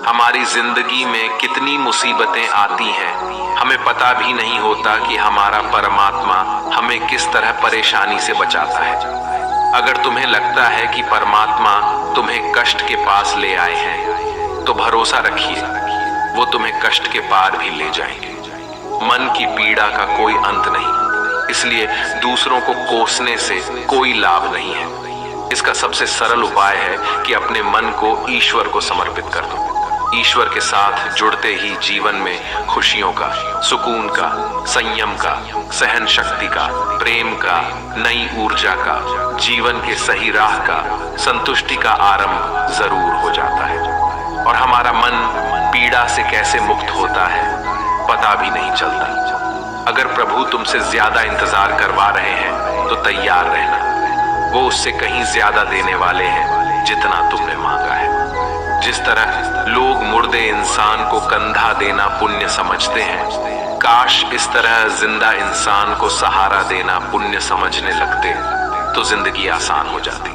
हमारी जिंदगी में कितनी मुसीबतें आती हैं, हमें पता भी नहीं होता कि हमारा परमात्मा हमें किस तरह परेशानी से बचाता है। अगर तुम्हें लगता है कि परमात्मा तुम्हें कष्ट के पास ले आए हैं, तो भरोसा रखिए, वो तुम्हें कष्ट के पार भी ले जाएंगे। मन की पीड़ा का कोई अंत नहीं, इसलिए दूसरों को कोसने से कोई लाभ नहीं है। इसका सबसे सरल उपाय है कि अपने मन को ईश्वर को समर्पित कर दो। ईश्वर के साथ जुड़ते ही जीवन में खुशियों का, सुकून का, संयम का, सहन शक्ति का, प्रेम का, नई ऊर्जा का, जीवन के सही राह का, संतुष्टि का आरंभ जरूर हो जाता है। और हमारा मन पीड़ा से कैसे मुक्त होता है पता भी नहीं चलता। अगर प्रभु तुमसे ज्यादा इंतजार करवा रहे हैं तो तैयार रहना, वो उससे कहीं ज्यादा देने वाले हैं जितना तुमने मांगा है। जिस तरह लोग मुर्दे इंसान को कंधा देना पुण्य समझते हैं, काश इस तरह जिंदा इंसान को सहारा देना पुण्य समझने लगते तो जिंदगी आसान हो जाती।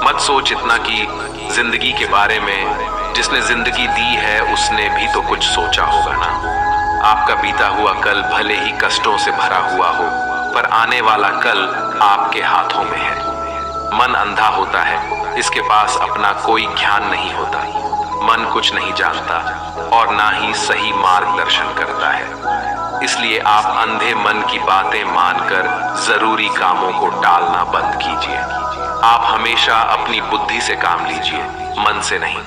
मत सोच इतना कि जिंदगी के बारे में, जिसने जिंदगी दी है उसने भी तो कुछ सोचा होगा ना। आपका बीता हुआ कल भले ही कष्टों से भरा हुआ हो, पर आने वाला कल आपके हाथों में है। मन अंधा होता है, इसके पास अपना कोई ज्ञान नहीं होता। मन कुछ नहीं जानता और ना ही सही मार्गदर्शन करता है। इसलिए आप अंधे मन की बातें मानकर जरूरी कामों को टालना बंद कीजिए। आप हमेशा अपनी बुद्धि से काम लीजिए, मन से नहीं,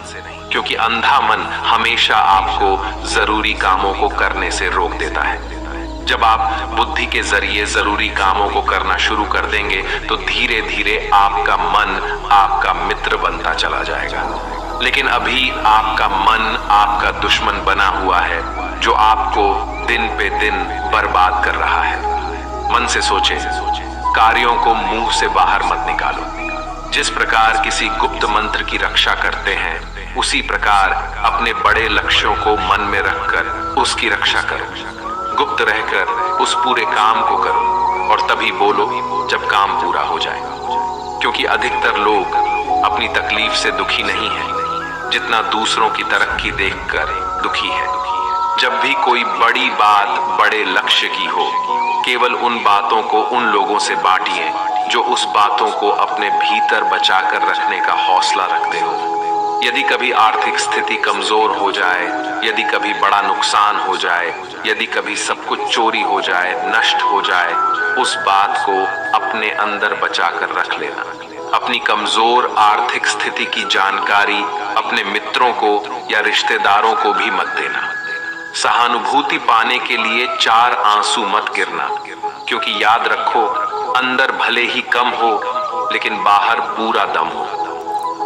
क्योंकि अंधा मन हमेशा आपको जरूरी कामों को करने से रोक देता है। जब आप बुद्धि के जरिए जरूरी कामों को करना शुरू कर देंगे तो धीरे धीरे आपका मन आपका मित्र बनता चला जाएगा। लेकिन अभी आपका मन आपका दुश्मन बना हुआ है, जो आपको दिन पे दिन बर्बाद कर रहा है। मन से सोचे, कार्यों को मुंह से बाहर मत निकालो। जिस प्रकार किसी गुप्त मंत्र की रक्षा करते हैं, उसी प्रकार अपने बड़े लक्ष्यों को मन में रखकर उसकी रक्षा करो। गुप्त रहकर उस पूरे काम को करो और तभी बोलो जब काम पूरा हो जाए। क्योंकि अधिकतर लोग अपनी तकलीफ से दुखी नहीं है, जितना दूसरों की तरक्की देखकर दुखी है। जब भी कोई बड़ी बात बड़े लक्ष्य की हो, केवल उन बातों को उन लोगों से बांटिए जो उस बातों को अपने भीतर बचा कर रखने का हौसला रखते हो। यदि कभी आर्थिक स्थिति कमजोर हो जाए, यदि कभी बड़ा नुकसान हो जाए, यदि कभी सब कुछ चोरी हो जाए, नष्ट हो जाए, उस बात को अपने अंदर बचा कर रख लेना। अपनी कमजोर आर्थिक स्थिति की जानकारी अपने मित्रों को या रिश्तेदारों को भी मत देना। सहानुभूति पाने के लिए 4 आंसू मत गिरना, क्योंकि याद रखो, अंदर भले ही कम हो लेकिन बाहर पूरा दम हो।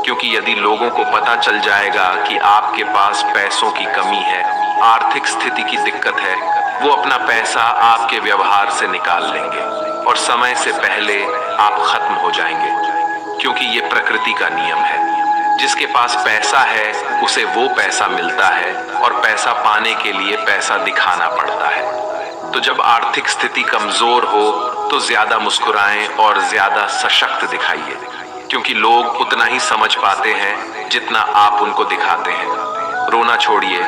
क्योंकि यदि लोगों को पता चल जाएगा कि आपके पास पैसों की कमी है, आर्थिक स्थिति की दिक्कत है, वो अपना पैसा आपके व्यवहार से निकाल लेंगे और समय से पहले आप खत्म हो जाएंगे। क्योंकि ये प्रकृति का नियम है, जिसके पास पैसा है उसे वो पैसा मिलता है और पैसा पाने के लिए पैसा दिखाना पड़ता है। तो जब आर्थिक स्थिति कमजोर हो तो ज्यादा मुस्कुराएं और ज्यादा सशक्त दिखाइए, क्योंकि लोग उतना ही समझ पाते हैं जितना आप उनको दिखाते हैं। रोना छोड़िए,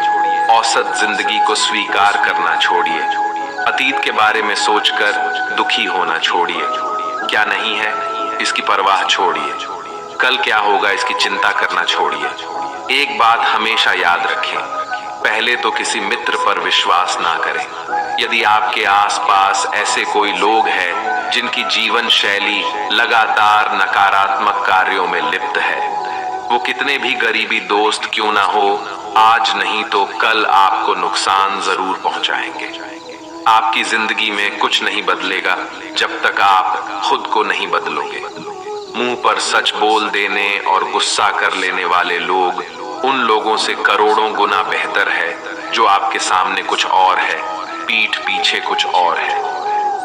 औसत जिंदगी को स्वीकार करना छोड़िए, अतीत के बारे में सोचकर दुखी होना छोड़िए। क्या नहीं है इसकी परवाह छोड़िए, कल क्या होगा इसकी चिंता करना छोड़िए। एक बात हमेशा याद रखें, पहले तो किसी मित्र पर विश्वास ना करें। यदि आपके आसपास ऐसे कोई लोग हैं जिनकी जीवन शैली लगातार नकारात्मक कार्यों में लिप्त है, वो कितने भी गरीबी दोस्त क्यों ना हो, आज नहीं तो कल आपको नुकसान जरूर पहुंचाएंगे। आपकी जिंदगी में कुछ नहीं बदलेगा जब तक आप खुद को नहीं बदलोगे। मुंह पर सच बोल देने और गुस्सा कर लेने वाले लोग उन लोगों से करोड़ों गुना बेहतर है जो आपके सामने कुछ और है, पीठ पीछे कुछ और है।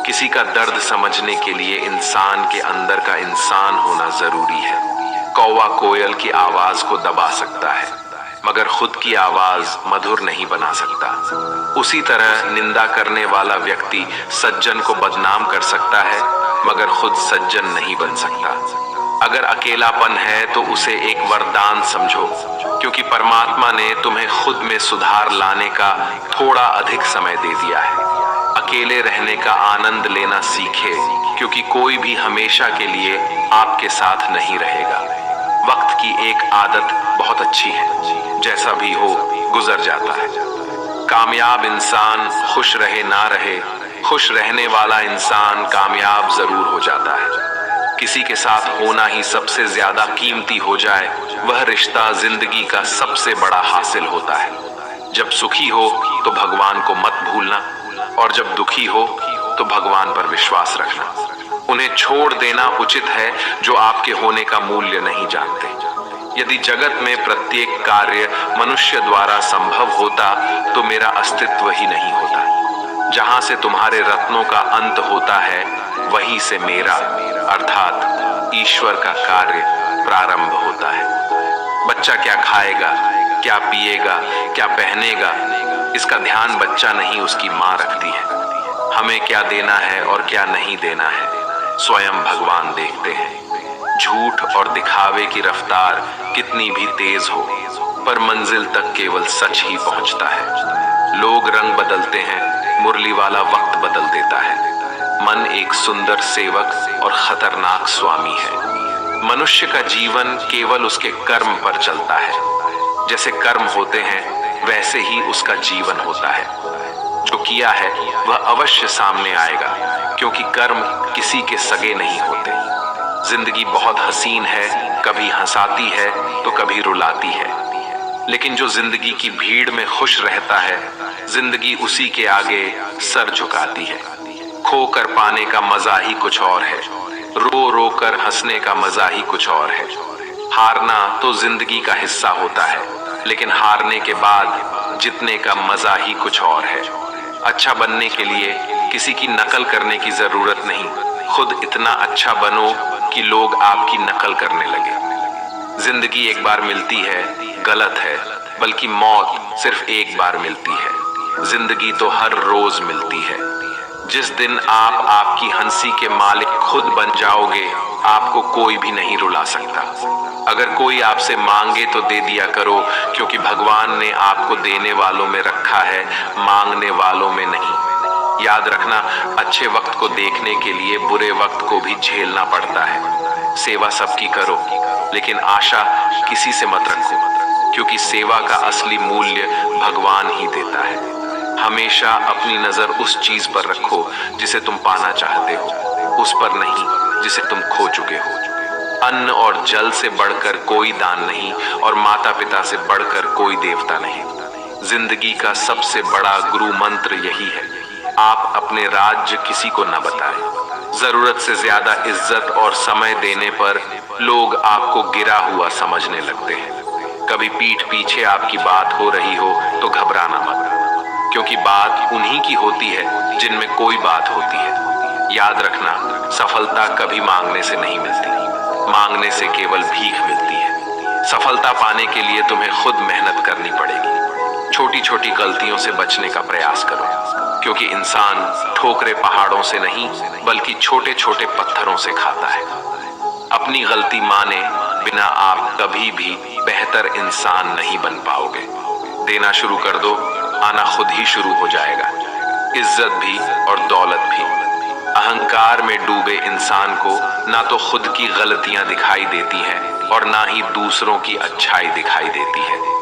किसी का दर्द समझने के लिए इंसान के अंदर का इंसान होना जरूरी है। कौवा कोयल की आवाज को दबा सकता है, मगर खुद की आवाज मधुर नहीं बना सकता। उसी तरह निंदा करने वाला व्यक्ति सज्जन को बदनाम कर सकता है, मगर खुद सज्जन नहीं बन सकता। अगर अकेलापन है तो उसे एक वरदान समझो, क्योंकि परमात्मा ने तुम्हें खुद में सुधार लाने का थोड़ा अधिक समय दे दिया है। अकेले रहने का आनंद लेना सीखे, क्योंकि कोई भी हमेशा के लिए आपके साथ नहीं रहेगा। वक्त की एक आदत बहुत अच्छी है, जैसा भी हो गुजर जाता है। कामयाब इंसान खुश रहे ना रहे, खुश रहने वाला इंसान कामयाब जरूर हो जाता है। किसी के साथ होना ही सबसे ज्यादा कीमती हो जाए, वह रिश्ता जिंदगी का सबसे बड़ा हासिल होता है। जब सुखी हो तो भगवान को मत भूलना, और जब दुखी हो तो भगवान पर विश्वास रखना। उन्हें छोड़ देना उचित है जो आपके होने का मूल्य नहीं जानते। यदि जगत में प्रत्येक कार्य मनुष्य द्वारा संभव होता तो मेरा अस्तित्व ही नहीं होता। जहां से तुम्हारे रत्नों का अंत होता है, वहीं से मेरा अर्थात ईश्वर का कार्य प्रारंभ होता है। बच्चा क्या खाएगा, क्या पिएगा, क्या पहनेगा, इसका ध्यान बच्चा नहीं उसकी माँ रखती है। हमें क्या देना है और क्या नहीं देना है, स्वयं भगवान देखते हैं। झूठ और दिखावे की रफ्तार कितनी भी तेज हो, पर मंजिल तक केवल सच ही पहुंचता है। लोग रंग बदलते हैं, मुरली वाला वक्त बदल देता है। मन एक सुंदर सेवक और खतरनाक स्वामी है। मनुष्य का जीवन केवल उसके कर्म पर चलता है। जैसे कर्म होते हैं वैसे ही उसका जीवन होता है। जो किया है वह अवश्य सामने आएगा, क्योंकि कर्म किसी के सगे नहीं होते। जिंदगी बहुत हसीन है, कभी हंसाती है तो कभी रुलाती है, लेकिन जो जिंदगी की भीड़ में खुश रहता है, जिंदगी उसी के आगे सर झुकाती है। खो कर पाने का मजा ही कुछ और है, रो रो कर हंसने का मजा ही कुछ और है। हारना तो जिंदगी का हिस्सा होता है, लेकिन हारने के बाद जीतने का मजा ही कुछ और है। अच्छा बनने के लिए किसी की नकल करने की जरूरत नहीं, खुद इतना अच्छा बनो कि लोग आपकी नकल करने लगे। जिंदगी एक बार मिलती है गलत है, बल्कि मौत सिर्फ एक बार मिलती है। जिंदगी तो हर रोज मिलती है। जिस दिन आप आपकी हंसी के मालिक खुद बन जाओगे, आपको कोई भी नहीं रुला सकता। अगर कोई आपसे मांगे तो दे दिया करो, क्योंकि भगवान ने आपको देने वालों में रखा है, मांगने वालों में नहीं। याद रखना, अच्छे वक्त को देखने के लिए बुरे वक्त को भी झेलना पड़ता है। सेवा सबकी करो, लेकिन आशा किसी से मत रखो, क्योंकि सेवा का असली मूल्य भगवान ही देता है। हमेशा अपनी नजर उस चीज पर रखो जिसे तुम पाना चाहते हो, उस पर नहीं जिसे तुम खो चुके हो। अन्न और जल से बढ़कर कोई दान नहीं, और माता पिता से बढ़कर कोई देवता नहीं। जिंदगी का सबसे बड़ा गुरु मंत्र यही है, आप अपने राज्य किसी को न बताएं। जरूरत से ज्यादा इज्जत और समय देने पर लोग आपको गिरा हुआ समझने लगते हैं। कभी पीठ पीछे आपकी बात हो रही हो तो घबराना मत, क्योंकि बात उन्हीं की होती है जिनमें कोई बात होती है। याद रखना, सफलता कभी मांगने से नहीं मिलती, मांगने से केवल भीख मिलती है। सफलता पाने के लिए तुम्हें खुद मेहनत करनी पड़ेगी। छोटी छोटी गलतियों से बचने का प्रयास करो, क्योंकि इंसान ठोकरे पहाड़ों से नहीं बल्कि छोटे छोटे पत्थरों से खाता है। अपनी गलती माने बिना आप कभी भी बेहतर इंसान नहीं बन पाओगे। देना शुरू कर दो, आना खुद ही शुरू हो जाएगा। इज्जत भी और दौलत भी। अहंकार में डूबे इंसान को ना तो खुद की गलतियां दिखाई देती हैं और ना ही दूसरों की अच्छाई दिखाई देती है।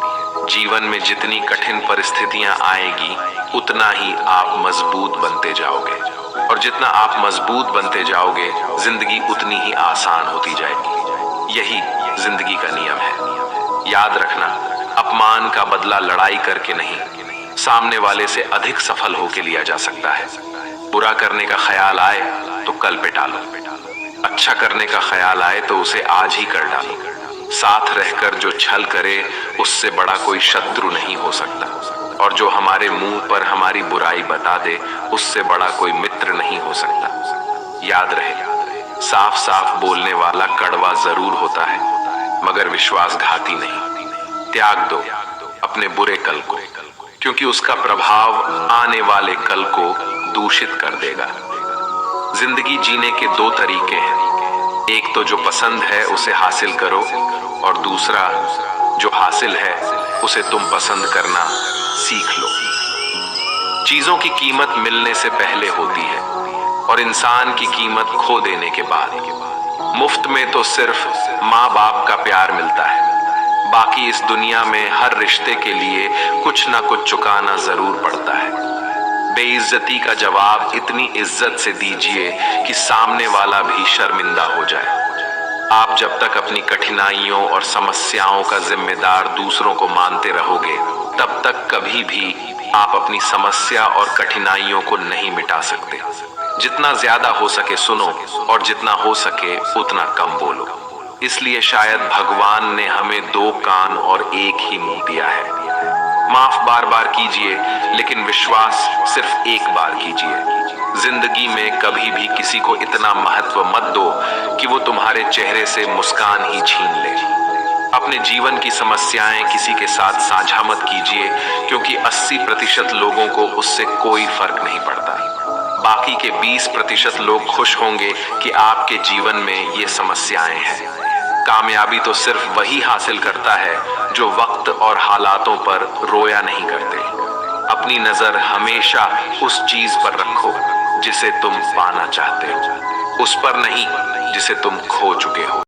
जीवन में जितनी कठिन परिस्थितियां आएगी, उतना ही आप मजबूत बनते जाओगे, और जितना आप मजबूत बनते जाओगे, जिंदगी उतनी ही आसान होती जाएगी। यही जिंदगी का नियम है। याद रखना, अपमान का बदला लड़ाई करके नहीं, सामने वाले से अधिक सफल होके लिया जा सकता है। बुरा करने का ख्याल आए तो कल पे टालो, अच्छा करने का ख्याल आए तो उसे आज ही कर डालो। साथ रहकर जो छल करे, उससे बड़ा कोई शत्रु नहीं हो सकता, और जो हमारे मुंह पर हमारी बुराई बता दे, उससे बड़ा कोई मित्र नहीं हो सकता। याद रहे, साफ साफ बोलने वाला कड़वा जरूर होता है, मगर विश्वासघाती नहीं। त्याग दो अपने बुरे कल को, क्योंकि उसका प्रभाव आने वाले कल को दूषित कर देगा। जिंदगी जीने के दो तरीके हैं, एक तो जो पसंद है उसे हासिल करो, और दूसरा जो हासिल है उसे तुम पसंद करना सीख लो। चीजों की कीमत मिलने से पहले होती है और इंसान की कीमत खो देने के बाद। मुफ्त में तो सिर्फ माँ बाप का प्यार मिलता है, बाकी इस दुनिया में हर रिश्ते के लिए कुछ ना कुछ चुकाना जरूर पड़ता है। बेइज्जती का जवाब इतनी इज्जत से दीजिए कि सामने वाला भी शर्मिंदा हो जाए। आप जब तक अपनी कठिनाइयों और समस्याओं का जिम्मेदार दूसरों को मानते रहोगे, तब तक कभी भी आप अपनी समस्या और कठिनाइयों को नहीं मिटा सकते। जितना ज्यादा हो सके सुनो, और जितना हो सके उतना कम बोलो। इसलिए शायद भगवान ने हमें 2 कान और 1 ही मुंह दिया है। माफ बार बार कीजिए, लेकिन विश्वास सिर्फ एक बार कीजिए। जिंदगी में कभी भी किसी को इतना महत्व मत दो कि वो तुम्हारे चेहरे से मुस्कान ही छीन ले। अपने जीवन की समस्याएं किसी के साथ साझा मत कीजिए, क्योंकि 80% लोगों को उससे कोई फर्क नहीं पड़ता। बाकी के 20% लोग खुश होंगे कि आपके जीवन में ये समस्याएं हैं। कामयाबी तो सिर्फ वही हासिल करता है जो वक्त और हालातों पर रोया नहीं करते। अपनी नजर हमेशा उस चीज पर रखो जिसे तुम पाना चाहते हो, उस पर नहीं जिसे तुम खो चुके हो।